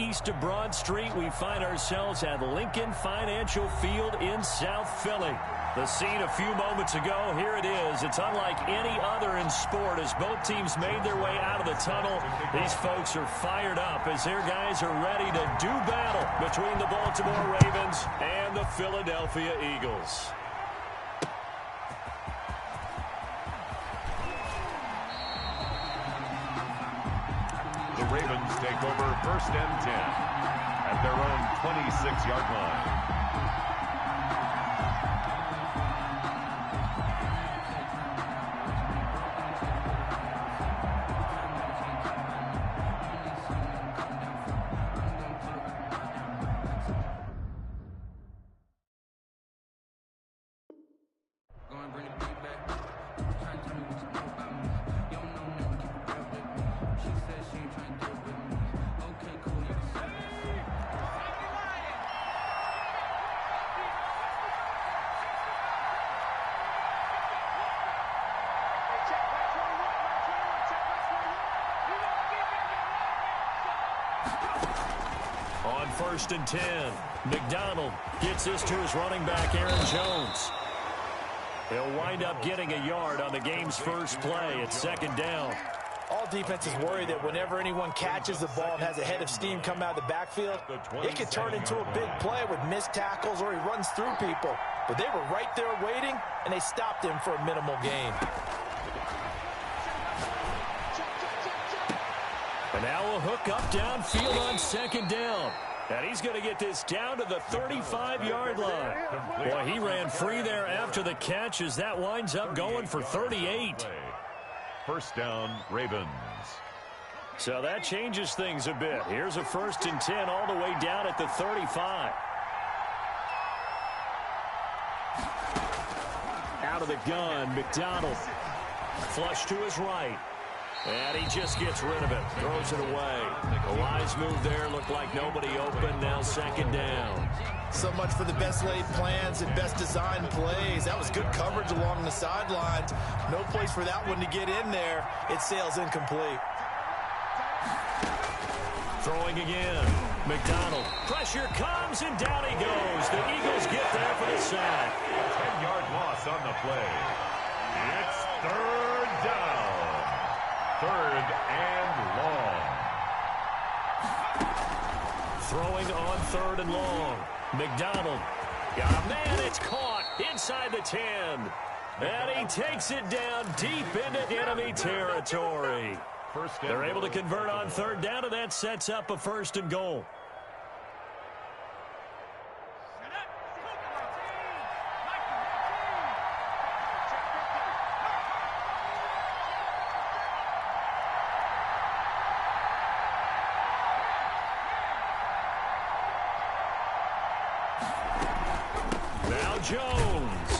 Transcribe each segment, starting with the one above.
east of Broad Street, we find ourselves at Lincoln Financial Field in South Philly. The scene a few moments ago, here it is. It's unlike any other in sport as both teams made their way out of the tunnel. These folks are fired up as their guys are ready to do battle between the Baltimore Ravens and the Philadelphia Eagles. The Ravens take over 1st and 10 at their own 26-yard line. On 1st and 10, McDonald gets this to his running back, Aaron Jones. He'll wind up getting a yard on the game's first play. It's 2nd down. All defenses worry that whenever anyone catches the ball and has a head of steam come out of the backfield, it could turn into a big play with missed tackles or he runs through people. But they were right there waiting, and they stopped him for a minimal gain. And now a hook up downfield on 2nd down. And he's going to get this down to the 35-yard line. Boy, he ran free there after the catch as that winds up going for 38. 1st down, Ravens. So that changes things a bit. Here's a 1st and 10 all the way down at the 35. Out of the gun, McDonald. Flush to his right. And he just gets rid of it. Throws it away. A wise move there. Looked like nobody open. Now 2nd down. So much for the best laid plans and best designed plays. That was good coverage along the sidelines. No place for that one to get in there. It sails incomplete. Throwing again. McDonald. Pressure comes and down he goes. The Eagles get there for the sack. 10-yard loss on the play. It's 3rd down. 3rd and long. Throwing on 3rd and long. McDonald. Got a man. It's caught inside the 10. And he takes it down deep into enemy territory. They're able to convert on 3rd down, and that sets up a 1st and goal. Jones.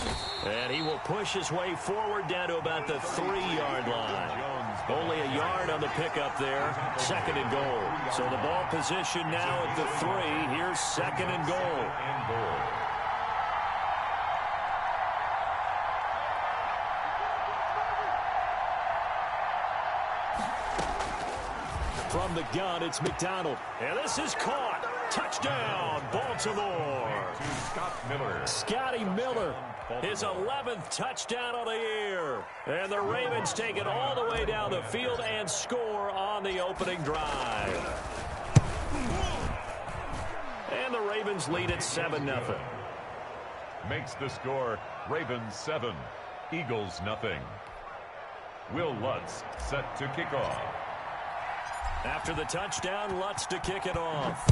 And he will push his way forward down to about the 3-yard line. Only a yard on the pickup there. 2nd and goal. So the ball position now at the 3. Here's 2nd and goal. From the gun, it's McDonald. And this is caught. Touchdown, Baltimore. Scotty Miller, his 11th touchdown of the year. And the Ravens take it all the way down the field and score on the opening drive. And the Ravens lead at 7-0. Makes the score Ravens 7, Eagles nothing. Will Lutz set to kick off. After the touchdown, Lutz to kick it off.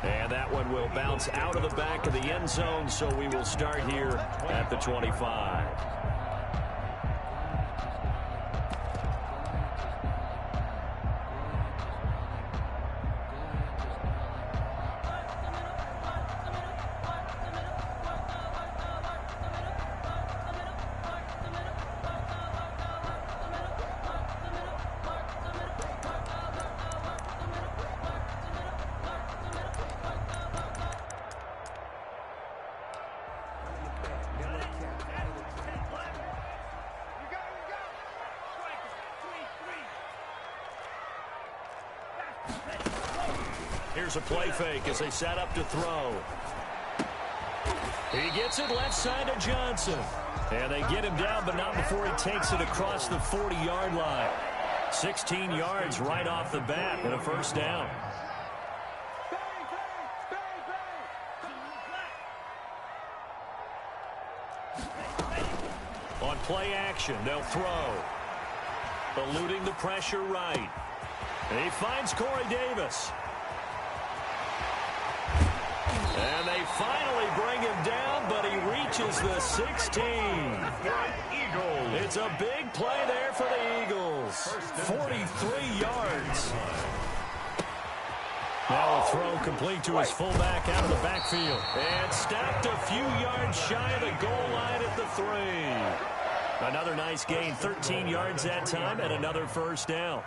And that one will bounce out of the back of the end zone, so we will start here at the 25. Here's a play fake as they set up to throw. He gets it left side to Johnson. And they get him down, but not before he takes it across the 40-yard line. 16 yards right off the bat and a first down. On play action, they'll throw. Eluding the pressure right. And he finds Corey Davis. And they finally bring him down, but he reaches the 16. It's a big play there for the Eagles. 43 yards. Now a throw complete to his fullback out of the backfield. And stopped a few yards shy of the goal line at the 3. Another nice gain, 13 yards that time, and another first down.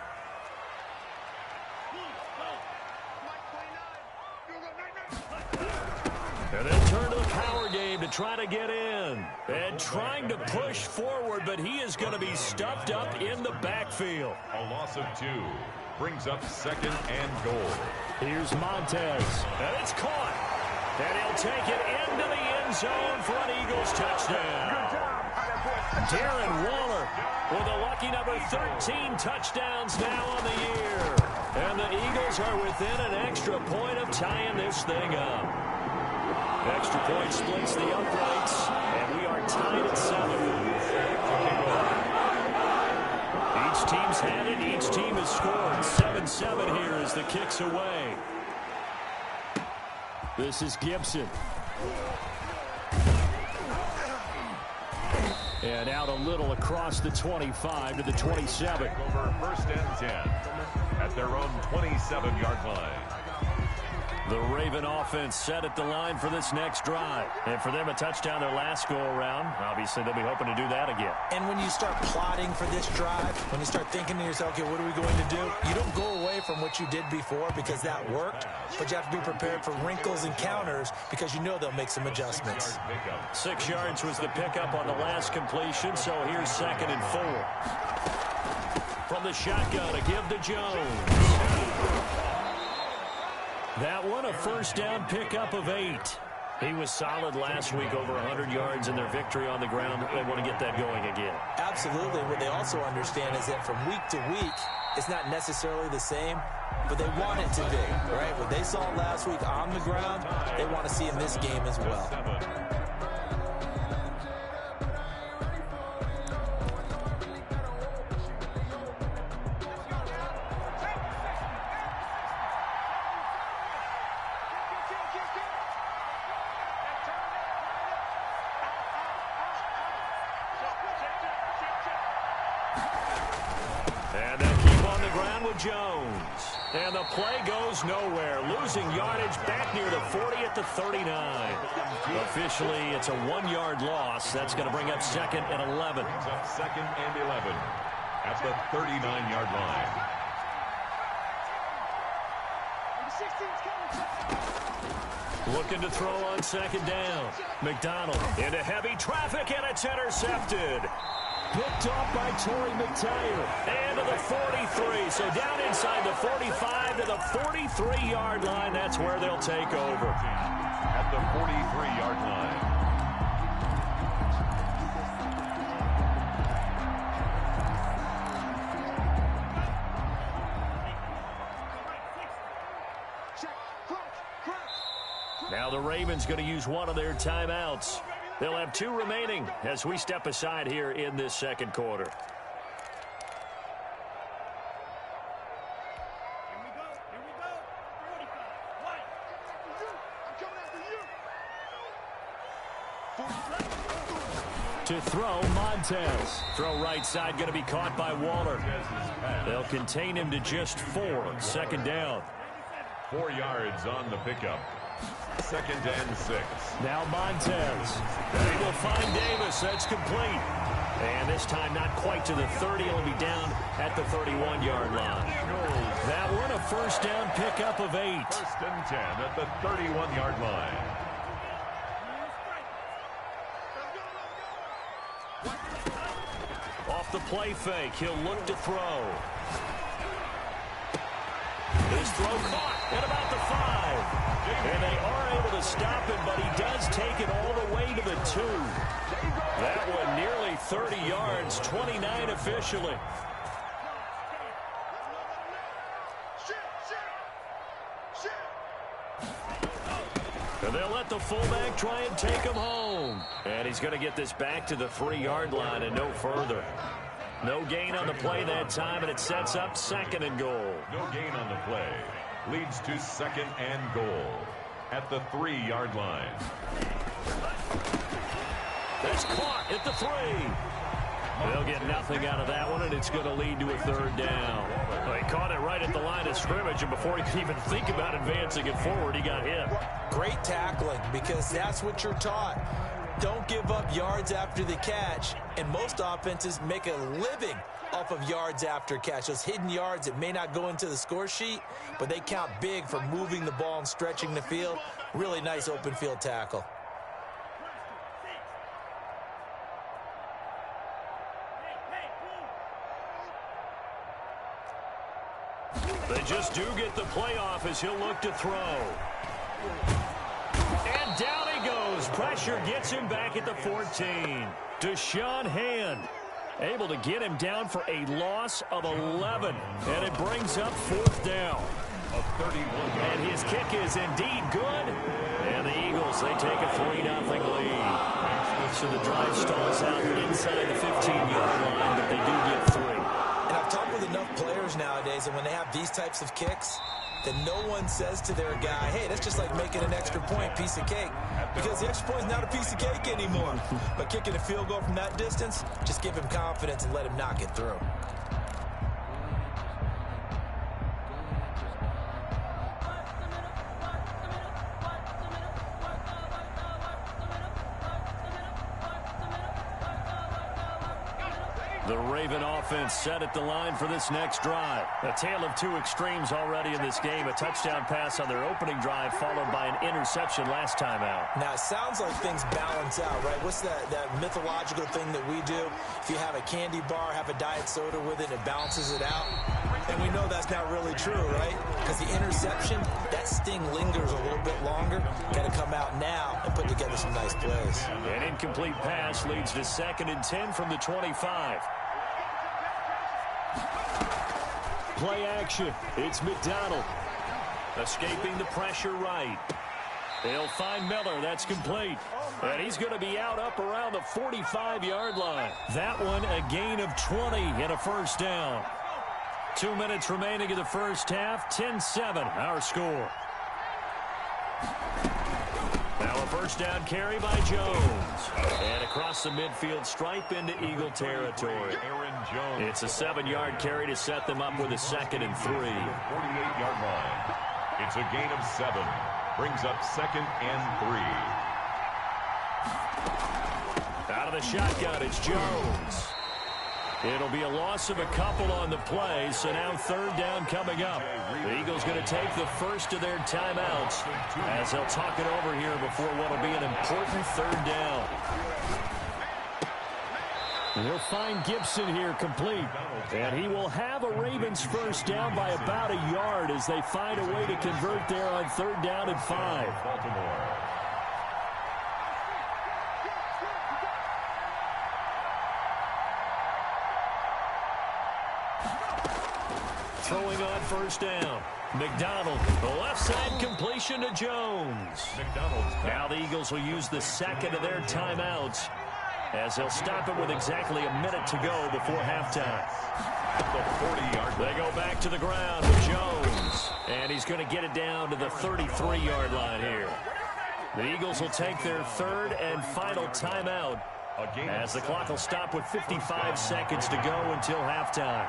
And then turn to the power game to try to get in. And trying to push forward, but he is going to be stuffed up in the backfield. A loss of 2 brings up second and goal. Here's Montez. And it's caught. And he'll take it into the end zone for an Eagles touchdown. Darren Waller with a lucky number 13 touchdowns now on the year. And the Eagles are within an extra point of tying this thing up. Extra point splits the uprights, and we are tied at 7. Each team's had it. Each team has scored. 7-7 here as the kick's away. This is Gibson. And out a little across the 25 to the 27. Over first and 10 at their own 27-yard line. The Raven offense set at the line for this next drive. And for them, a touchdown their last go-around. Obviously, they'll be hoping to do that again. And when you start plotting for this drive, when you start thinking to yourself, okay, what are we going to do? You don't go away from what you did before because that worked. But you have to be prepared for wrinkles and counters because you know they'll make some adjustments. 6 yards was the pickup on the last completion, so here's 2nd and 4. From the shotgun, a give to Jones. That one, a first down pickup of 8. He was solid last week, over 100 yards in their victory on the ground. They want to get that going again. Absolutely. What they also understand is that from week to week, it's not necessarily the same, but they want it to be, right? What they saw last week on the ground, they want to see in this game as well. And they'll keep on the ground with Jones. And the play goes nowhere. Losing yardage back near the 40 at the 39. Officially, it's a 1-yard loss. That's going to bring up 2nd and 11. Brings up 2nd and 11 at the 39-yard line. Looking to throw on 2nd down. McDonald into heavy traffic, and it's intercepted. Picked off by Torrey McTyer. And to the 43. So down inside the 45 to the 43-yard line. That's where they'll take over. At the 43-yard line. Now the Ravens going to use one of their timeouts. They'll have 2 remaining as we step aside here in this second quarter. To throw, Montez. Throw right side going to be caught by Waller. They'll contain him to just 4. 2nd down. 4 yards on the pickup. 2nd and 6. Now Montez. They will find Davis. That's complete. And this time not quite to the 30. It'll be down at the 31-yard line. That one a first down pickup of 8. 1st and 10 at the 31-yard line. Off the play fake, he'll look to throw. His throw caught at about the 5. And they are able to stop him, but he does take it all the way to the 2. That one nearly 30 yards, 29 officially. And they'll let the fullback try and take him home. And he's going to get this back to the 3-yard line and no further. No gain on the play that time, and it sets up 2nd and goal. No gain on the play. Leads to 2nd and goal at the 3-yard line. That's caught at the 3. They'll get nothing out of that one, and it's going to lead to a 3rd down. Well, he caught it right at the line of scrimmage, and before he could even think about advancing it forward, he got hit. Great tackling, because that's what you're taught. Don't give up yards after the catch, and most offenses make a living off of yards after catch. Those hidden yards that may not go into the score sheet, but they count big for moving the ball and stretching the field. Really nice open field tackle. They just do get the play off as he'll look to throw. And down he goes. Pressure gets him back at the 14. Deshaun Hand able to get him down for a loss of 11. And it brings up 4th down. And his kick is indeed good. And the Eagles, they take a 3-0 lead. So the drive stalls out inside the 15-yard line, but they do get 3. And I've talked with enough players nowadays, and when they have these types of kicks, that no one says to their guy, hey, that's just like making an extra point, piece of cake. Because the extra point is not a piece of cake anymore. But kicking a field goal from that distance, just give him confidence and let him knock it through. The Raven offense set at the line for this next drive. A tale of 2 extremes already in this game. A touchdown pass on their opening drive followed by an interception last time out. Now, it sounds like things balance out, right? What's that mythological thing that we do? If you have a candy bar, have a diet soda with it, it balances it out. And we know that's not really true, right? Because the interception, that sting lingers a little bit longer. Got to come out now and put together some nice plays. An incomplete pass leads to 2nd and 10 from the 25. Play action. It's McDonald. Escaping the pressure right. They'll find Miller. That's complete. And he's going to be out up around the 45-yard line. That one a gain of 20 and a 1st down. 2 minutes remaining in the first half. 10-7 our score. Now a 1st down carry by Jones. And across the midfield stripe into Eagle territory. It's a 7-yard carry to set them up with a 2nd and 3. 48-yard line. It's a gain of 7. Brings up 2nd and 3. Out of the shotgun, it's Jones. It'll be a loss of a couple on the play, so now 3rd down coming up. The Eagles going to take the first of their timeouts as they'll talk it over here before what will be an important 3rd down. They'll find Gibson here complete, and he will have a Ravens 1st down by about a yard as they find a way to convert there on 3rd down and 5. Baltimore. Throwing on 1st down. McDonald, the left side completion to Jones. Now the Eagles will use the 2nd of their timeouts as they'll stop it with exactly a minute to go before halftime. The 40-yard. They go back to the ground with Jones. And he's going to get it down to the 33-yard line here. The Eagles will take their 3rd and final timeout as the clock will stop with 55 seconds to go until halftime.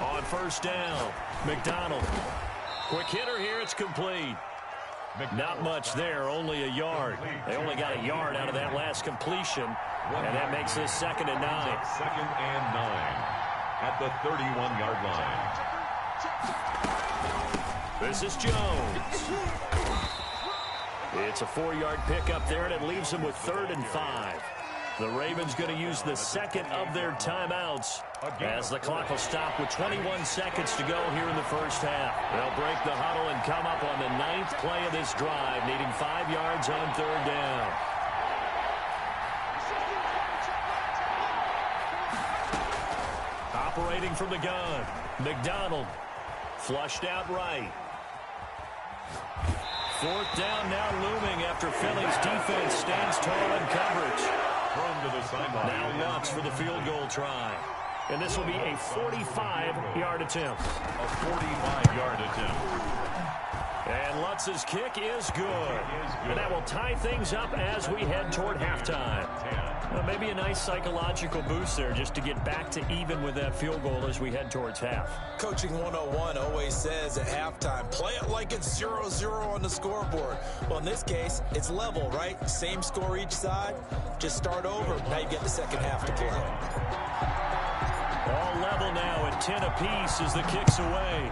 On 1st down, McDonald. Quick hitter here, it's complete. Not much there, only a yard. They only got a yard out of that last completion, and that makes this 2nd and 9. 2nd and 9 at the 31-yard line. This is Jones. It's a 4-yard pickup there, and it leaves him with 3rd and 5. The Ravens going to use the second of their timeouts as the clock will stop with 21 seconds to go here in the first half. They'll break the huddle and come up on the 9th play of this drive, needing 5 yards on 3rd down. Operating from the gun, McDonald flushed out right. 4th down now looming after Philly's defense stands tall in coverage. Thrown to the sideline. Now Lutz for the field goal try. And this will be a 45-yard attempt. A 45-yard attempt. And Lutz's kick is good. And that will tie things up as we head toward halftime. Maybe a nice psychological boost there just to get back to even with that field goal as we head towards half. Coaching 101 always says at halftime, play it like it's 0-0 on the scoreboard. Well, in this case, it's level, right? Same score each side. Just start over. Now you get the second half to play. All level now at 10 apiece as the kick's away.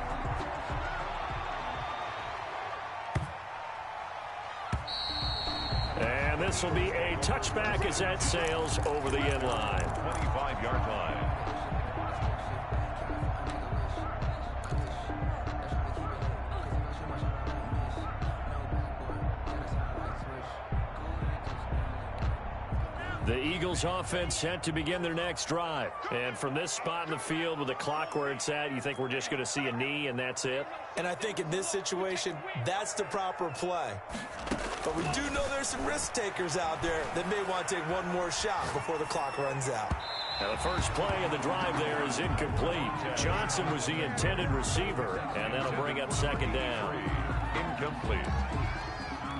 And this will be a touchback as that sails over the end line. 25-yard line. The Eagles offense set to begin their next drive. And from this spot in the field with the clock where it's at, you think we're just going to see a knee and that's it? And I think in this situation, that's the proper play. But we do know there's some risk takers out there that may want to take one more shot before the clock runs out. Now the first play of the drive there is incomplete. Johnson was the intended receiver, and that'll bring up 2nd down. Incomplete.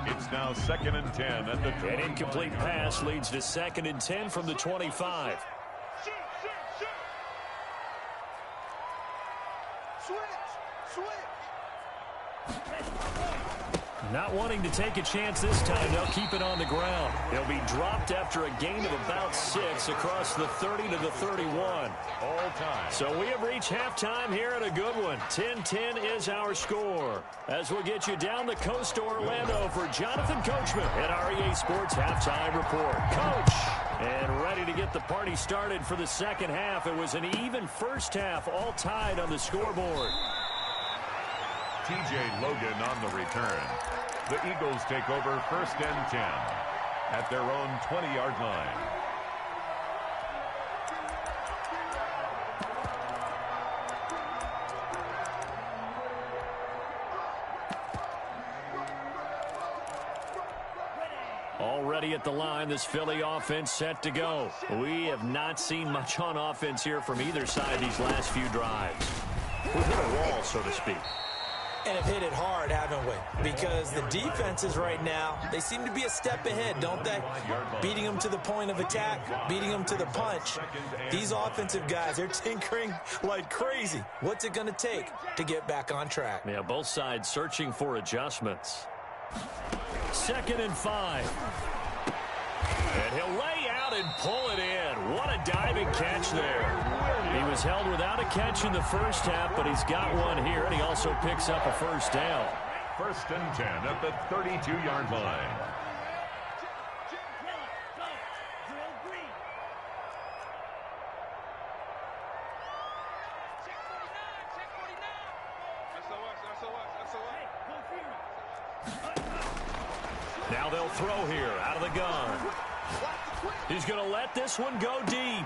It's now 2nd and 10 at the 20. An incomplete pass leads to 2nd and 10 from the 25. Not wanting to take a chance this time, they'll keep it on the ground. They'll be dropped after a gain of about 6 across the 30 to the 31. All time. So we have reached halftime here at a good one. 10-10 is our score. As we'll get you down the coast to Orlando for Jonathan Coachman at our EA Sports Halftime Report. Coach, and ready to get the party started for the second half. It was an even first half, all tied on the scoreboard. T.J. Logan on the return. The Eagles take over 1st and 10 at their own 20-yard line. Already at the line, this Philly offense set to go. We have not seen much on offense here from either side these last few drives. We've hit a wall, so to speak. And have hit it hard, haven't we? Because the defenses right now, they seem to be a step ahead, don't they? Beating them to the point of attack, beating them to the punch. These offensive guys, they're tinkering like crazy. What's it going to take to get back on track? Yeah, both sides searching for adjustments. 2nd and 5. And he'll lay out and pull it in. What a diving catch there. He was held without a catch in the first half, but he's got one here, and he also picks up a 1st down. 1st and 10 at the 32-yard line. Now they'll throw here out of the gun. He's going to let this one go deep.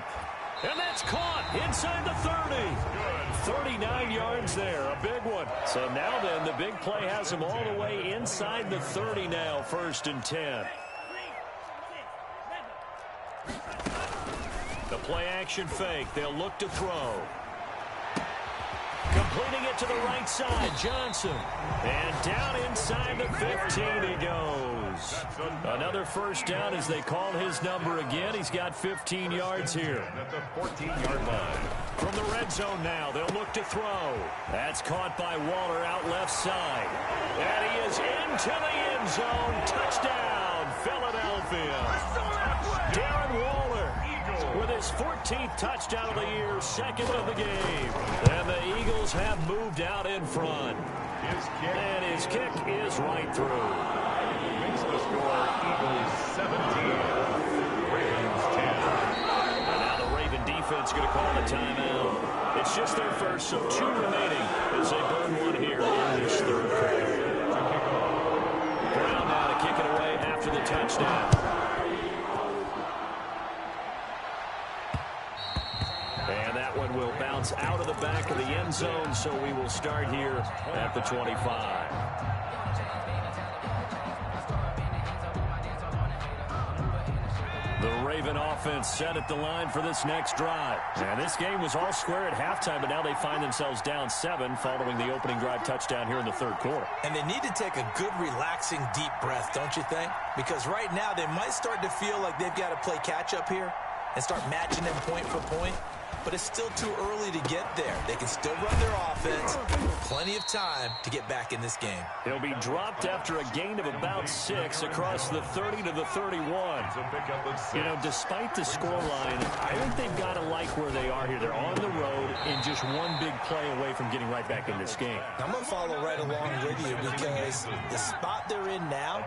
And that's caught inside the 30. 39 yards there, a big one. So now then, the big play has him all the way inside the 30 now, 1st and 10. The play action fake. They'll look to throw. Completing it to the right side, Johnson. And down inside the 15 he goes. Another 1st down as they call his number again. He's got 15 yards here. At the 14-yard line. From the red zone now, they'll look to throw. That's caught by Waller out left side. And he is into the end zone. Touchdown, Philadelphia. Darren Waller with his 14th touchdown of the year, 2nd of the game. And the Eagles have moved out in front. And his kick is right through. Makes the score Eagles 17, Ravens 10. timeout. It's just their first, so 2 remaining as they burn one here in this third quarter. Brown now to kick it away after the touchdown. And that one will bounce out of the back of the end zone, so we will start here at the 25. The Raven offense set at the line for this next drive. And this game was all square at halftime, but now they find themselves down 7 following the opening drive touchdown here in the third quarter. And they need to take a good, relaxing, deep breath, don't you think? Because right now they might start to feel like they've got to play catch-up here and start matching them point for point. But it's still too early to get there. They can still run their offense. Plenty of time to get back in this game. He'll be dropped after a gain of about 6 across the 30 to the 31. You know, despite the scoreline, I think they've got to like where they are here. They're on the road and just one big play away from getting right back in this game. I'm going to follow right along with you because the spot they're in now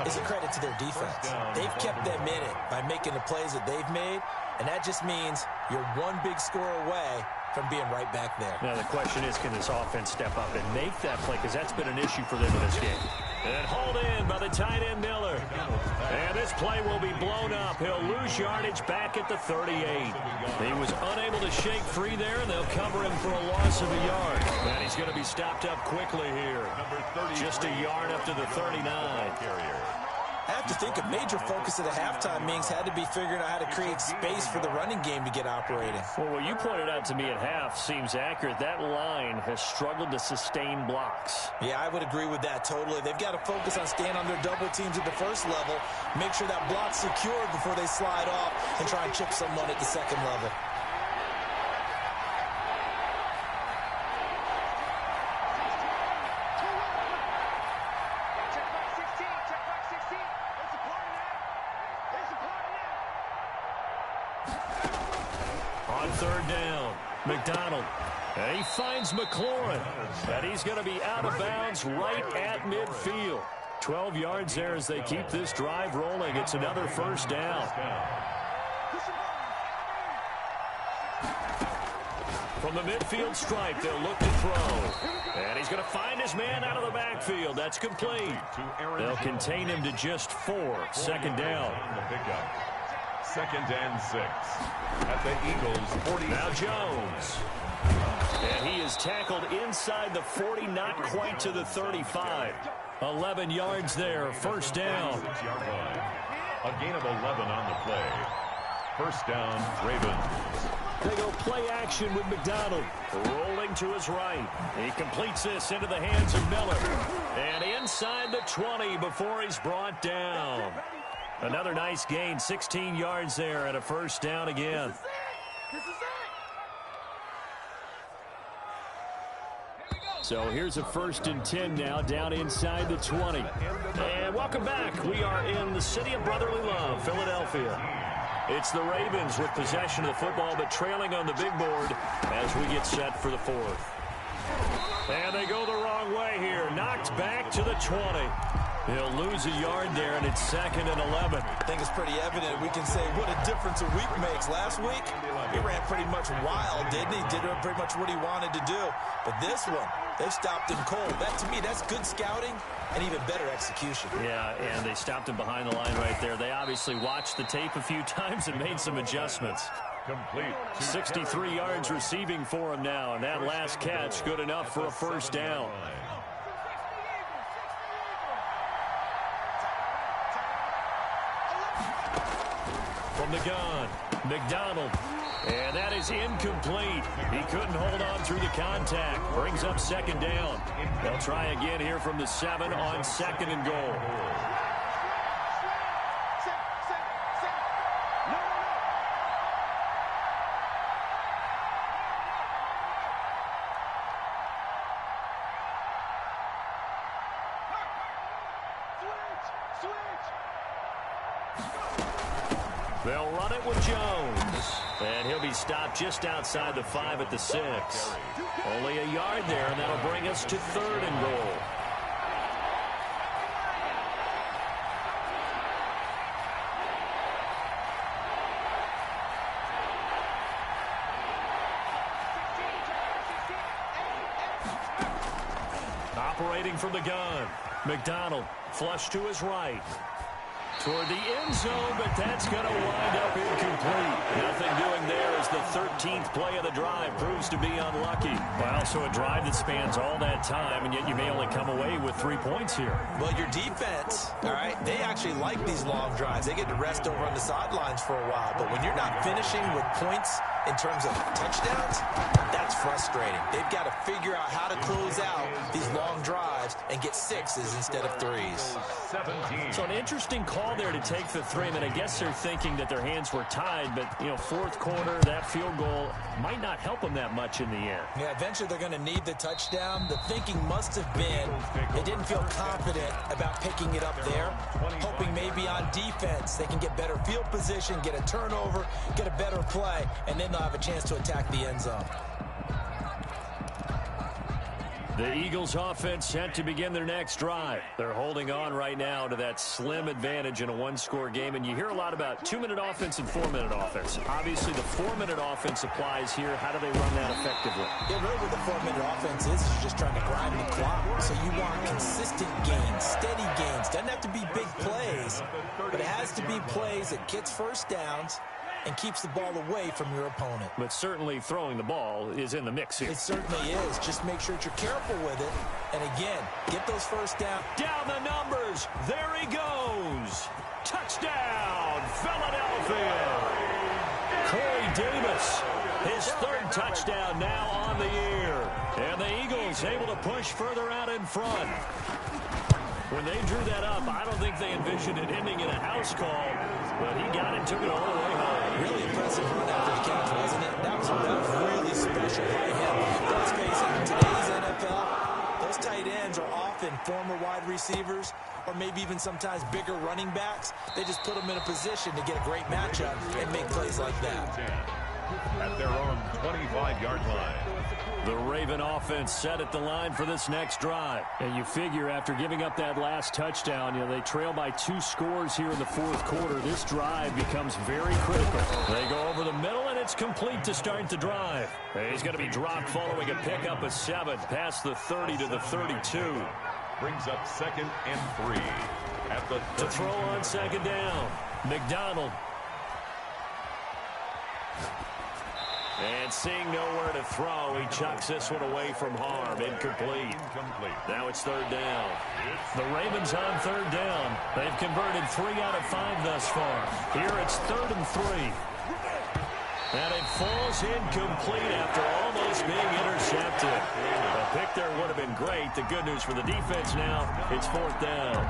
is a credit to their defense. They've kept them in it by making the plays that they've made. And that just means you're one big score away from being right back there. Now, the question is, can this offense step up and make that play? Because that's been an issue for them in this game. And hauled in by the tight end, Miller. And this play will be blown up. He'll lose yardage back at the 38. He was unable to shake free there, and they'll cover him for a loss of a yard. And he's going to be stopped up quickly here. Just a yard up to the 39. I have to think a major focus of the halftime meetings had to be figuring out how to create space for the running game to get operating. Well, what you pointed out to me at half seems accurate. That line has struggled to sustain blocks. Yeah, I would agree with that totally. They've got to focus on staying on their double teams at the first level, make sure that block's secured before they slide off and try and chip someone at the second level. Third down, McDonald. And he finds McLaurin. And he's going to be out of bounds right at midfield. 12 yards there as they keep this drive rolling. It's another first down. From the midfield stripe, they'll look to throw. And he's going to find his man out of the backfield. That's complete. They'll contain him to just 4. Second down. Second and 6 at the Eagles' 40. Now Jones. And he is tackled inside the 40, not quite to the 35. 11 yards there, first down. A gain of 11 on the play. First down, Ravens. They go play action with McDonald. Rolling to his right. He completes this into the hands of Miller. And inside the 20 before he's brought down. Another nice gain, 16 yards there and a first down again. So here's a 1st and 10 now, down inside the 20. And welcome back. We are in the city of brotherly love, Philadelphia. It's the Ravens with possession of the football, but trailing on the big board as we get set for the 4th. And they go the wrong way here. Knocked back to the 20. He'll lose a yard there, and it's 2nd and 11. I think it's pretty evident. We can say what a difference a week makes. Last week, he ran pretty much wild, didn't he? Did pretty much what he wanted to do. But this one, they've stopped him cold. That, to me, that's good scouting and even better execution. Yeah, and they stopped him behind the line right there. They obviously watched the tape a few times and made some adjustments. Complete. 63 yards receiving for him now, and that last catch good enough for a first down. From the gun, McDonald. And that is incomplete. He couldn't hold on through the contact. Brings up 2nd down. They'll try again here from the 7 on 2nd and goal. They'll run it with Jones. And he'll be stopped just outside the 5 at the 6. Only a yard there, and that'll bring us to 3rd and goal. operating from the gun. McDonald, flush to his right. Toward the end zone, but that's going to wind up incomplete. Nothing doing there as the 13th play of the drive proves to be unlucky. Well, so a drive that spans all that time, and yet you may only come away with 3 points here. Well, your defense, all right, they actually like these long drives. They get to rest over on the sidelines for a while. But when you're not finishing with points in terms of touchdowns, that's frustrating. They've got to figure out how to close out these long drives and get 6s instead of 3s. 17. So an interesting call there to take the 3. I mean, I guess they're thinking that their hands were tied, but, you know, fourth quarter, that field goal might not help them that much in the end. Yeah, eventually they're going to need the touchdown. The thinking must have been they didn't feel confident about picking it up there, hoping maybe on defense they can get better field position, get a turnover, get a better play, and then they'll have a chance to attack the end zone. The Eagles offense set to begin their next drive. They're holding on right now to that slim advantage in a one-score game, and you hear a lot about 2-minute offense and 4-minute offense. Obviously, the 4-minute offense applies here. How do they run that effectively? Yeah, really what the 4-minute offense is you're just trying to grind the clock. So you want consistent gains, steady gains. Doesn't have to be big plays, but it has to be plays that gets first downs and keeps the ball away from your opponent. But certainly throwing the ball is in the mix here. It certainly is. Just make sure that you're careful with it. And again, get those first down. Down the numbers. There he goes. Touchdown, Philadelphia. Corey Davis, his third touchdown now on the year. And the Eagles able to push further out in front. When they drew that up, I don't think they envisioned it ending in a house call, but he got it, took it all the way home. Really impressive run after the catch, wasn't it? That was really special by him. Let's face it, in today's NFL, those tight ends are often former wide receivers or maybe even sometimes bigger running backs. They just put them in a position to get a great matchup and make plays like that. At their own 25-yard line. The Raven offense set at the line for this next drive. And you figure after giving up that last touchdown, you know, they trail by 2 scores here in the fourth quarter. This drive becomes very critical. They go over the middle, and it's complete to start the drive. He's going to be dropped following a pickup of 7 past the 30 to the 32. Brings up 2nd and 3. At the to throw on 2nd down. McDonald. And seeing nowhere to throw, he chucks this one away from harm. Incomplete. Now it's 3rd down. The Ravens on 3rd down. They've converted 3 out of 5 thus far. Here it's 3rd and 3. And it falls incomplete after almost being intercepted. A pick there would have been great. The good news for the defense now, it's 4th down.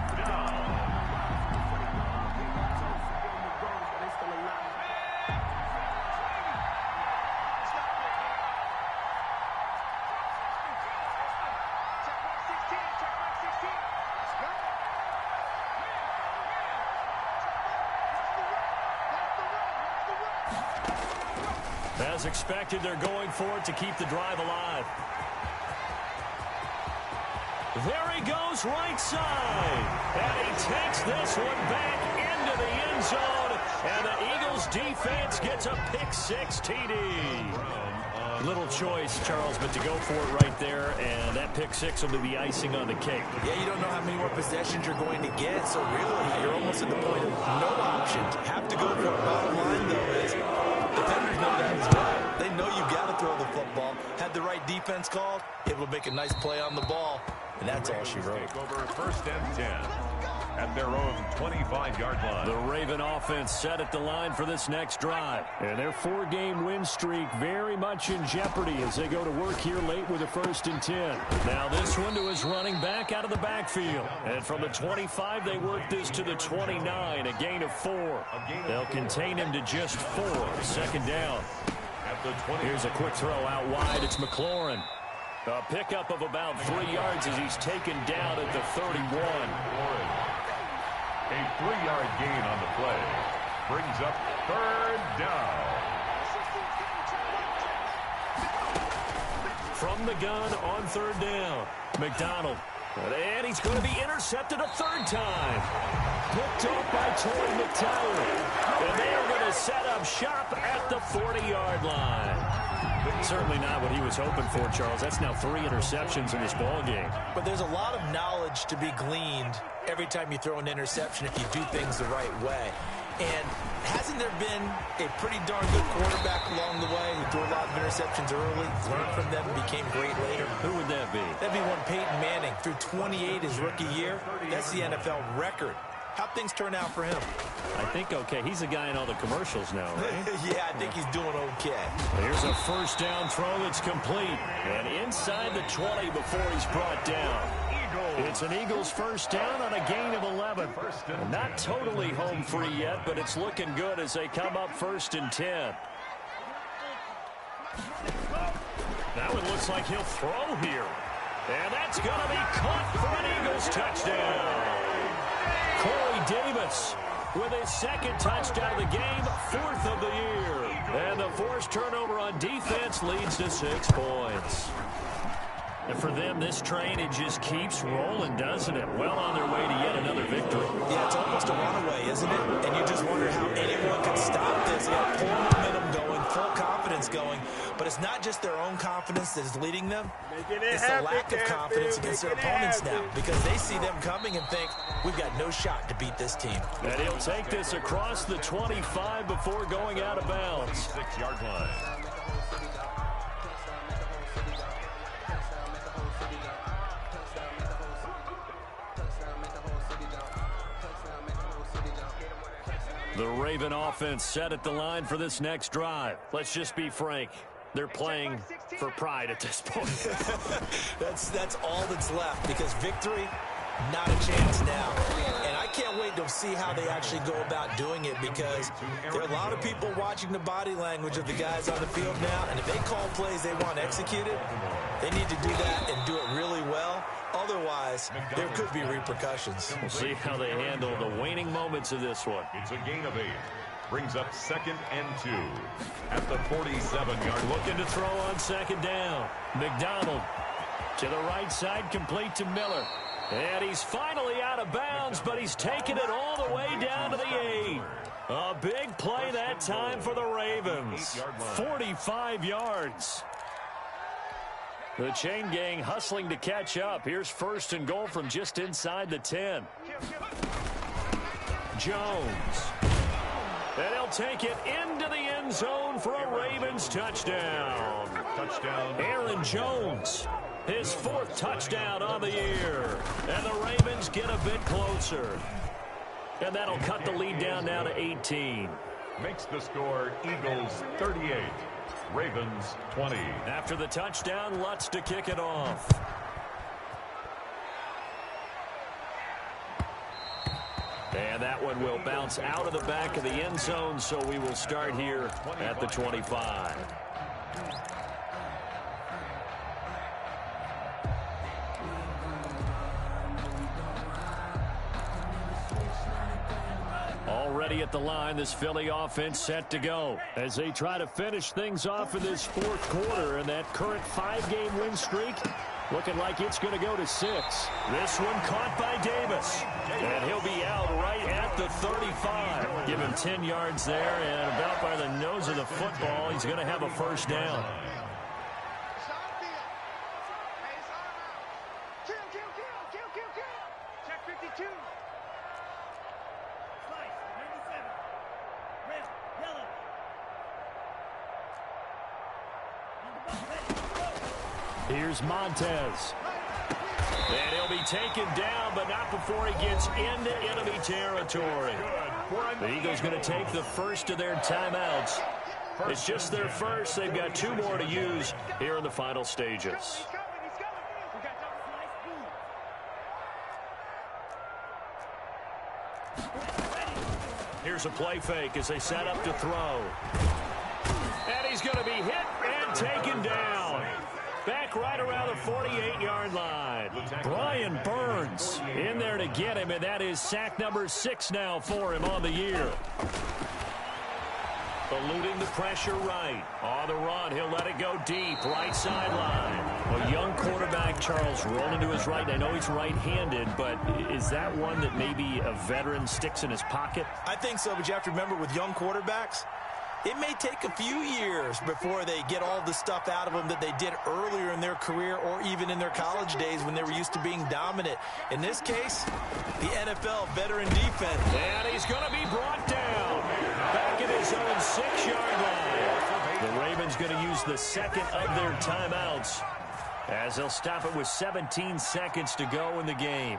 As expected, they're going for it to keep the drive alive. There he goes, right side. And he takes this one back into the end zone. And the Eagles defense gets a pick-6 TD. Little choice, Charles, but to go for it right there, and that pick-6 will be the icing on the cake. Yeah, you don't know how many more possessions you're going to get, so really, you're almost at the point of no option. Have to go for it. Bottom line, though, is defenders know that as well. They know you've got to throw the football. Had the right defense called, it will make a nice play on the ball, and that's all she wrote. Take over 1st and 10. At their own 25-yard line. The Raven offense set at the line for this next drive. And their 4-game win streak very much in jeopardy as they go to work here late with a 1st and 10. Now this one to his running back out of the backfield. And from the 25, they work this to the 29, a gain of 4. They'll contain him to just 4. 2nd down. At the 20. Here's a quick throw out wide. It's McLaurin. A pickup of about 3 yards as he's taken down at the 31. A 3-yard gain on the play. Brings up 3rd down. From the gun on 3rd down. McDonald. And he's going to be intercepted a 3rd time. Picked off by Torrey McTyer. And they are going to set up shop at the 40-yard line. Certainly not what he was hoping for, Charles. That's now 3 interceptions in this ball game. But there's a lot of knowledge to be gleaned every time you throw an interception if you do things the right way. And hasn't there been a pretty darn good quarterback along the way who threw a lot of interceptions early, learned from them, and became great later? Who would that be? That'd be one Peyton Manning. Threw 28 his rookie year. That's the NFL record. How'd things turn out for him? I think okay. He's a guy in all the commercials now, right? Yeah, I think he's doing okay. Here's a first down throw that's complete. And inside the 20 before he's brought down. It's an Eagles first down on a gain of 11. Not totally home free yet, but it's looking good as they come up 1st and 10. Now it looks like he'll throw here. And that's going to be caught for an Eagles touchdown. Corey Davis with his 2nd touchdown of the game, 4th of the year. And the forced turnover on defense leads to 6 points. And for them, this train, it just keeps rolling, doesn't it? Well on their way to yet another victory. Yeah, it's almost a runaway, isn't it? And you just wonder how anyone can stop this. They got full momentum going, full confidence going. But it's not just their own confidence that is leading them. It's the lack of confidence against their opponents now, because they see them coming and think, we've got no shot to beat this team. And he'll take this across the 25 before going out of bounds. 6-yard line. The Raven offense set at the line for this next drive. Let's just be frank. They're playing for pride at this point. That's all that's left, because victory, not a chance now. And I can't wait to see how they actually go about doing it, because there are a lot of people watching the body language of the guys on the field now, and if they call plays they want executed, they need to do that and do it really well. Otherwise, there could be repercussions. We'll see how they handle the waning moments of this one. It's a gain of 8. Brings up 2nd and 2 at the 47-yard. Looking to throw on 2nd down. McDonald to the right side, complete to Miller. And he's finally out of bounds, but he's taken it all the way down to the 8. A big play that time for the Ravens. 45 yards. The chain gang hustling to catch up. Here's 1st and goal from just inside the 10. Jones. And he'll take it into the end zone for a Ravens touchdown. Aaron Jones, his 4th touchdown on the year. And the Ravens get a bit closer. And that'll cut the lead down now to 18. Makes the score Eagles 38. Ravens 20. After the touchdown, Lutz to kick it off. And that one will bounce out of the back of the end zone, so we will start here at the 25. Already at the line, this Philly offense set to go as they try to finish things off in this 4th quarter. And that current 5-game win streak looking like it's going to go to 6. This one caught by Davis. And he'll be out right at the 35. Give him 10 yards there, and about by the nose of the football, he's going to have a first down. Here's Montez. And he'll be taken down, but not before he gets into enemy territory. The Eagles going to take the first of their timeouts. It's just their first. They've got 2 more to use here in the final stages. Here's a play fake as they set up to throw. And he's going to be hit and taken down. Back right around the 48-yard line. Brian Burns in there to get him, and that is sack number 6 now for him on the year. Eluding the pressure right. On the run, he'll let it go deep, right sideline. A young quarterback, Charles, rolling to his right. I know he's right-handed, but is that one that maybe a veteran sticks in his pocket? I think so, but you have to remember with young quarterbacks, it may take a few years before they get all the stuff out of them that they did earlier in their career or even in their college days when they were used to being dominant. In this case, the NFL veteran defense. And he's going to be brought down back at his own 6-yard line. The Ravens going to use the second of their timeouts as they'll stop it with 17 seconds to go in the game.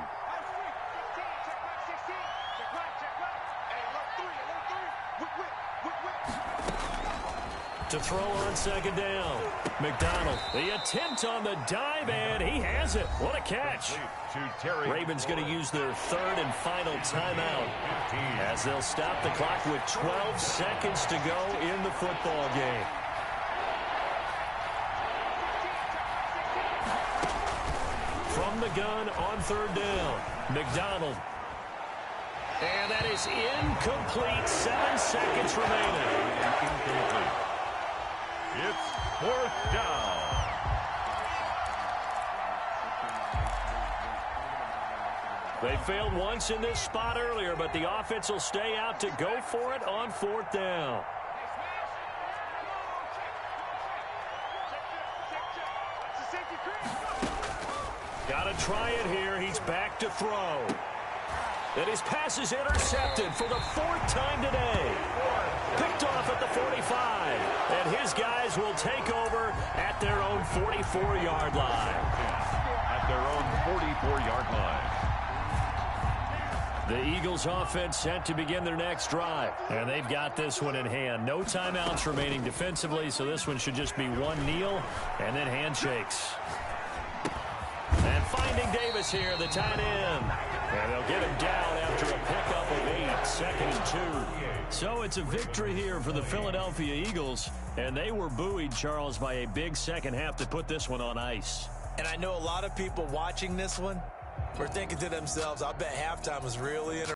To throw on second down. McDonald, the attempt on the dive, and he has it. What a catch. Ravens going to use their third and final timeout as they'll stop the clock with 12 seconds to go in the football game. From the gun on third down, McDonald. And that is incomplete. 7 seconds remaining. It's fourth down. They failed once in this spot earlier, but the offense will stay out to go for it on fourth down. Got to try it here. He's back to throw. And his pass is intercepted for the 4th time today. Picked off at the 45. And his guys will take over at their own 44-yard line. At their own 44-yard line. The Eagles offense set to begin their next drive. And they've got this one in hand. No timeouts remaining defensively, so this one should just be one kneel and then handshakes. And finding Davis here, the tight end. And they'll get him down after a pickup of 8, 2nd and 2. So it's a victory here for the Philadelphia Eagles. And they were buoyed, Charles, by a big second half to put this one on ice. And I know a lot of people watching this one were thinking to themselves, I bet halftime was really interesting.